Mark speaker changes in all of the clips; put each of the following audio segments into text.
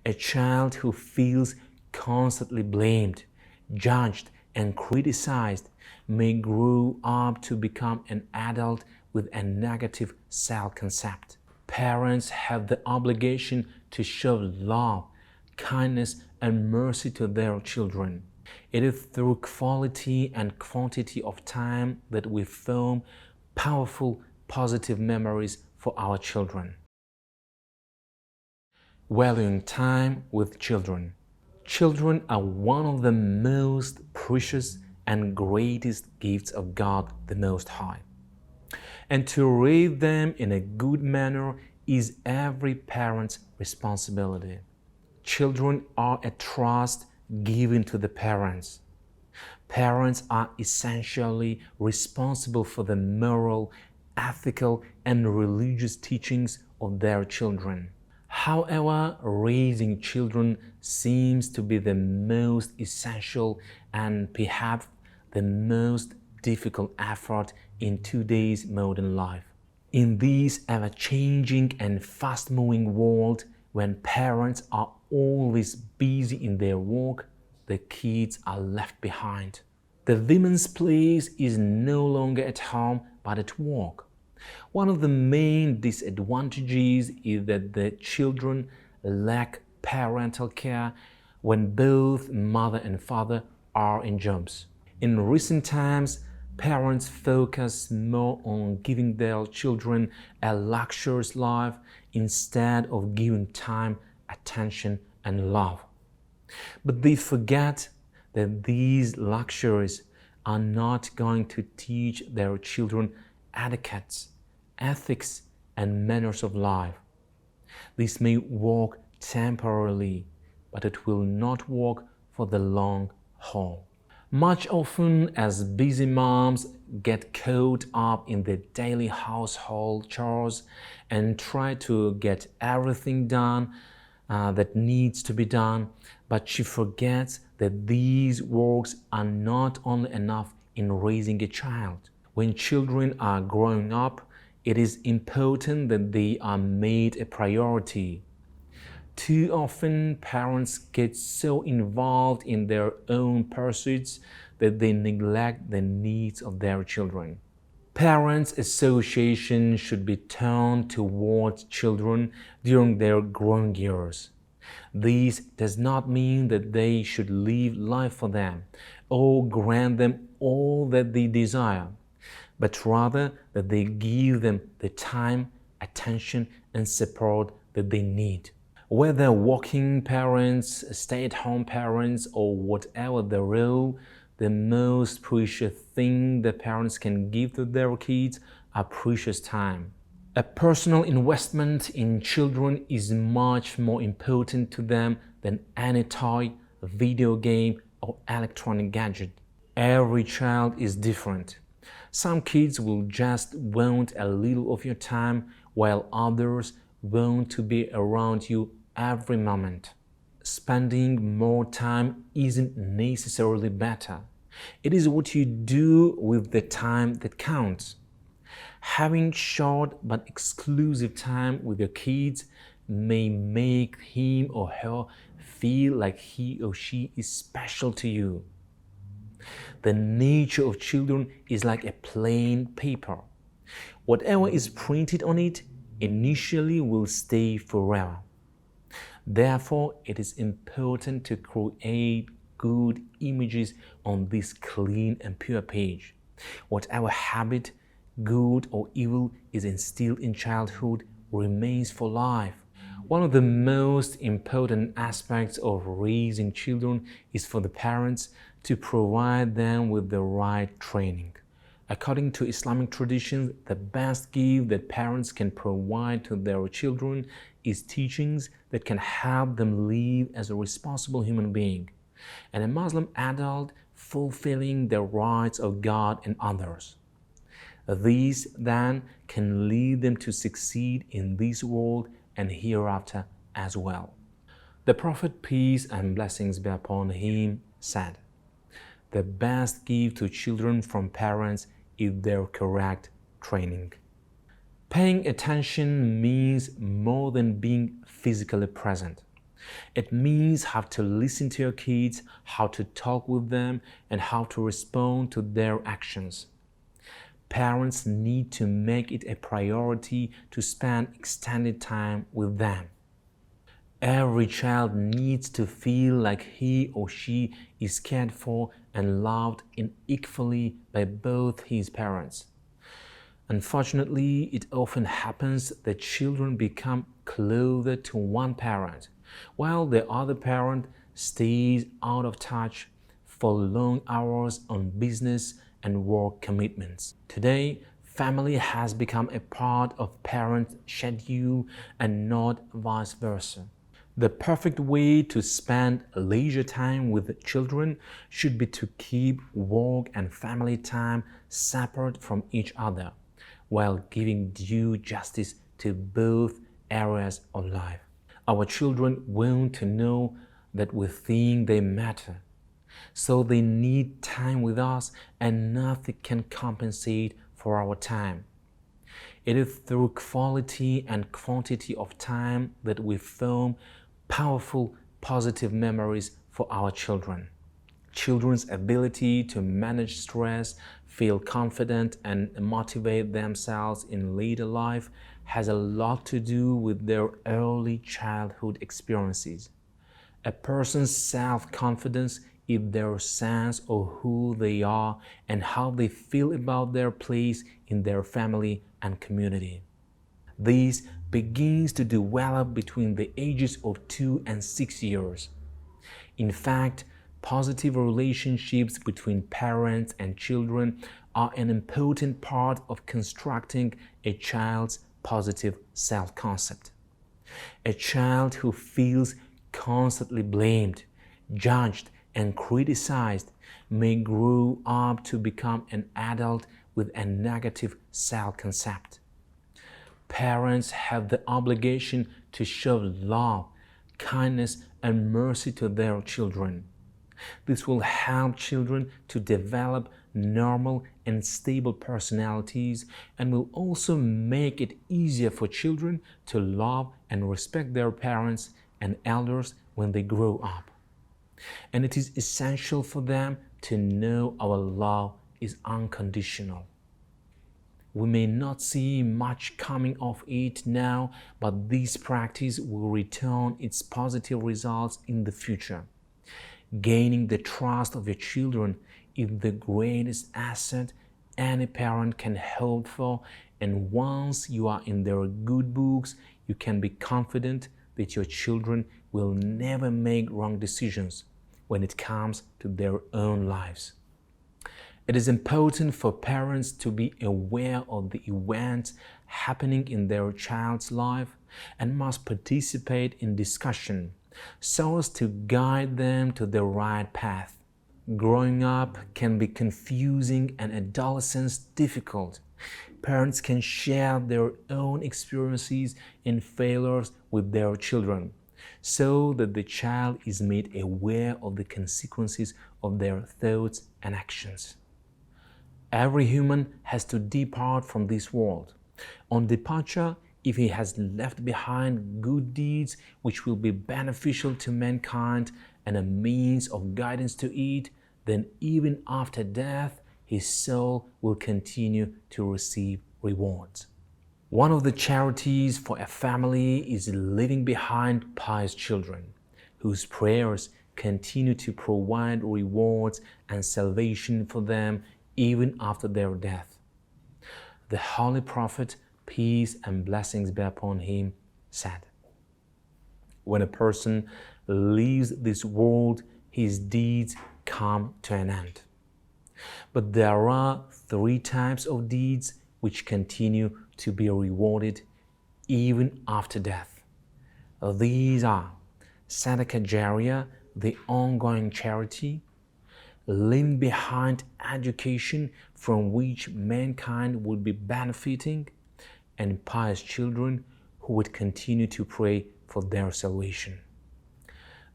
Speaker 1: A child who feels constantly blamed, judged, and criticized may grow up to become an adult with a negative self-concept. Parents have the obligation to show love, kindness, and mercy to their children. It is through quality and quantity of time that we form powerful, positive memories for our children. Valuing time with children. Children are one of the most precious and greatest gifts of God the Most High. And to raise them in a good manner is every parent's responsibility. Children are a trust given to the parents. Parents are essentially responsible for the moral, ethical, and religious teachings of their children. However, raising children seems to be the most essential and perhaps the most difficult effort in today's modern life. In this ever-changing and fast-moving world, when parents are always busy in their work, the kids are left behind. The woman's place is no longer at home but at work. One of the main disadvantages is that the children lack parental care when both mother and father are in jobs. In recent times, parents focus more on giving their children a luxurious life instead of giving time, attention, and love. But they forget that these luxuries are not going to teach their children etiquette, ethics, and manners of life. This may work temporarily, but it will not work for the long haul. Much often, as busy moms get caught up in the daily household chores and try to get everything done that needs to be done, but she forgets that these works are not only enough in raising a child. When children are growing up, it is important that they are made a priority. Too often, parents get so involved in their own pursuits that they neglect the needs of their children. Parents' association should be turned towards children during their growing years. This does not mean that they should live life for them or grant them all that they desire, but rather that they give them the time, attention, and support that they need. Whether working parents, stay-at-home parents, or whatever the role, the most precious thing the parents can give to their kids are precious time. A personal investment in children is much more important to them than any toy, video game, or electronic gadget. Every child is different. Some kids will just want a little of your time, while others want to be around you every moment. Spending more time isn't necessarily better. It is what you do with the time that counts. Having short but exclusive time with your kids may make him or her feel like he or she is special to you. The nature of children is like a plain paper. Whatever is printed on it initially will stay forever. Therefore, it is important to create good images on this clean and pure page. Whatever habit, good or evil, is instilled in childhood remains for life. One of the most important aspects of raising children is for the parents to provide them with the right training. According to Islamic traditions, the best gift that parents can provide to their children is teachings that can help them live as a responsible human being and a Muslim adult fulfilling the rights of God and others. These then can lead them to succeed in this world and hereafter as well. The Prophet, peace and blessings be upon him, said, "The best gift to children from parents is their correct training." Paying attention means more than being physically present. It means how to listen to your kids, how to talk with them, and how to respond to their actions. Parents need to make it a priority to spend extended time with them. Every child needs to feel like he or she is cared for and loved equally by both his parents. Unfortunately, it often happens that children become closer to one parent, while the other parent stays out of touch for long hours on business and work commitments. Today, family has become a part of parents' schedule and not vice versa. The perfect way to spend leisure time with children should be to keep work and family time separate from each other, while giving due justice to both areas of life. Our children want to know that we think they matter, so they need time with us, and nothing can compensate for our time. It is through quality and quantity of time that we form powerful, positive memories for our children. Children's ability to manage stress, feel confident, and motivate themselves in later life has a lot to do with their early childhood experiences. A person's self-confidence is their sense of who they are and how they feel about their place in their family and community. This begins to develop between the ages of 2 and 6 years. In fact, positive relationships between parents and children are an important part of constructing a child's positive self-concept. A child who feels constantly blamed, judged, and criticized may grow up to become an adult with a negative self-concept. Parents have the obligation to show love, kindness, and mercy to their children. This will help children to develop normal and stable personalities and will also make it easier for children to love and respect their parents and elders when they grow up. And it is essential for them to know our love is unconditional. We may not see much coming of it now, but this practice will return its positive results in the future. Gaining the trust of your children is the greatest asset any parent can hope for, and once you are in their good books, you can be confident that your children will never make wrong decisions when it comes to their own lives. It is important for parents to be aware of the events happening in their child's life and must participate in discussion so as to guide them to the right path. Growing up can be confusing and adolescence difficult. Parents can share their own experiences and failures with their children so that the child is made aware of the consequences of their thoughts and actions. Every human has to depart from this world. On departure, if he has left behind good deeds which will be beneficial to mankind and a means of guidance to it, then even after death, his soul will continue to receive rewards. One of the charities for a family is leaving behind pious children, whose prayers continue to provide rewards and salvation for them even after their death. The Holy Prophet, peace and blessings be upon him, said, "When a person leaves this world, his deeds come to an end. But there are 3 types of deeds which continue to be rewarded even after death. These are Sadaqah Jariyah, the ongoing charity, leaving behind education from which mankind would be benefiting, and pious children who would continue to pray for their salvation."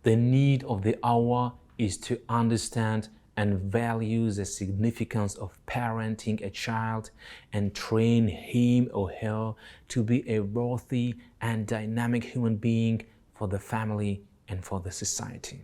Speaker 1: The need of the hour is to understand and value the significance of parenting a child and train him or her to be a worthy and dynamic human being for the family and for the society.